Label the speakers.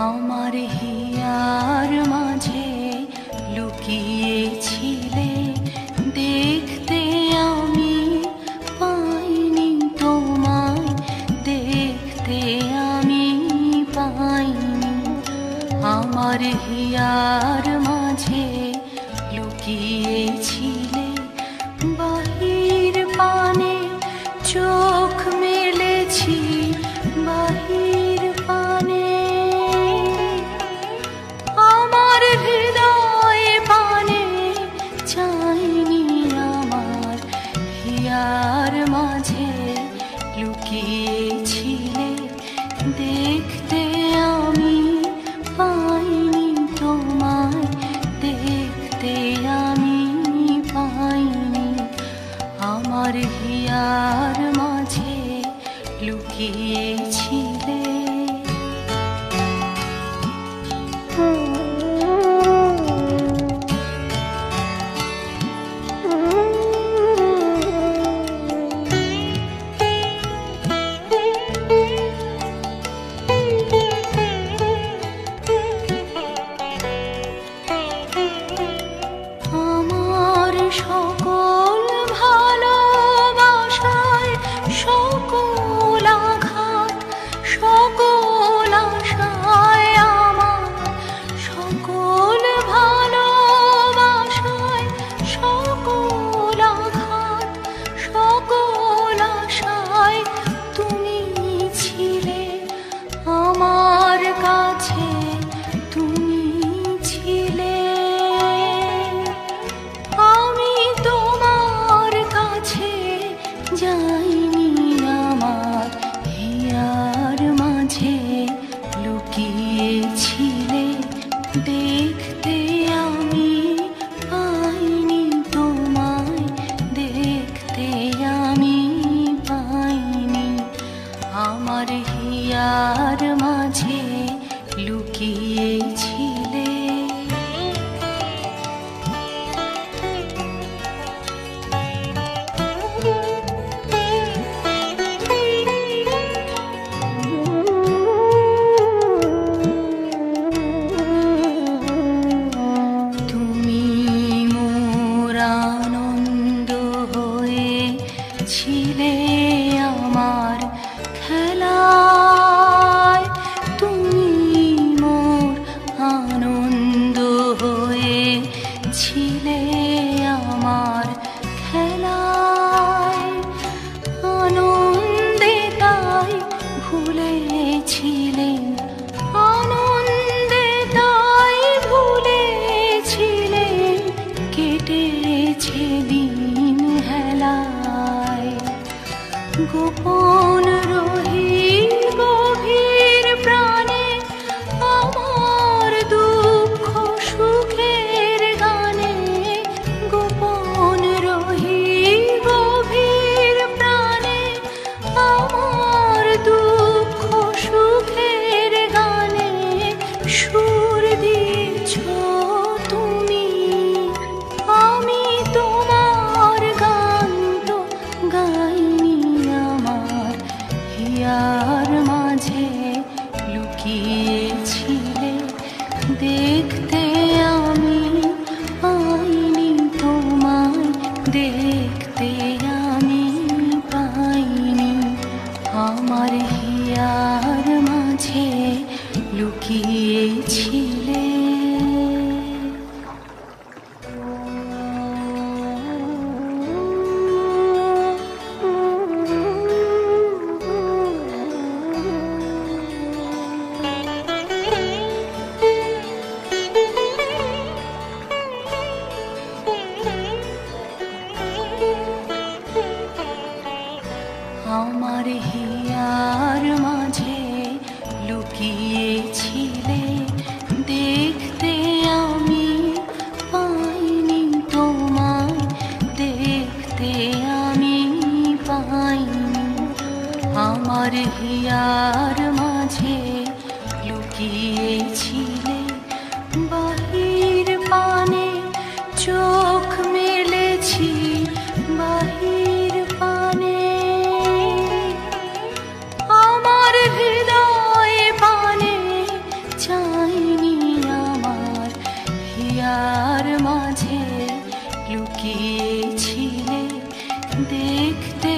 Speaker 1: আমার হিয়ার মাঝে লুকিয়েছিলে, দেখতে আমি পাইনি তোমায়, দেখতে আমি পাইনি। আমার হিয়ার মাঝে লুকিয়েছিলে, বাহির পানে চোখ মেলেছি, বাহির পানে আমার হৃদয় পানে চাইনি। আমার হিয়ার মাঝে লুকিয়েছিলে, দেখতে আমি পাইনি তোমায়, দেখতে আমি পাইনি। আমার হিয়ার মাঝে লুকিয়েছিলে। আমার সকল ভালোবাসায়, সকল আঘাত, সকল আশায়, আমার সকল ভালোবাসায়, সকল আঘাত, সকল আশায় তুমি ছিলে আমার কাছে, তুমি ছিলে। আমি তোমার কাছে যাইনি, আমার হিয়ার মাঝে লুকিয়েছিলে, দেখতে আমি পাইনি তোমায়, দেখতে আমি পাইনি। আমার হিয়ার মাঝে লুকিয়েছিলে। তুমি মোর আনন্দ হয়ে ছিলে আমার খেলায়, তুমি মোর আনন্দ হয়ে ছিলে আমার খেলায়। আনন্দে তাই ভুলেছিলেন, আনন্দে তাই ভুলেছিলেন, কেটেছে দিন হেলায়। গোপন রহিল গভীর প্রাণে আমার দুঃখ সুখের গানে, গোপন রহিল গভীর প্রাণে আমার দুঃখ সুখের গানে। সুর দিচ্ছ তুমি, আমি তোমার গান তো গাইনি। আমার হিয়ার মাঝে লুকিয়েছিলে, দেখতে আমি পাইনি তোমায়, দেখতে আমি পাইনি। আমার হিয়ার মাঝে লুকিয়েছিলে। আমার হিয়ার মাঝে লুকিয়েছিলে, দেখতে আমি পাইনি তোমায়, দেখতে আমি পাইনি। আমার হিয়ার মাঝে লুকিয়েছিলে, বাহির পানে চোখ মেলেছি, বাহির পানে আমার হৃদয় পানে চাইনি, আমার হিয়ার মাঝে লুকিয়েছিলে, দেখতে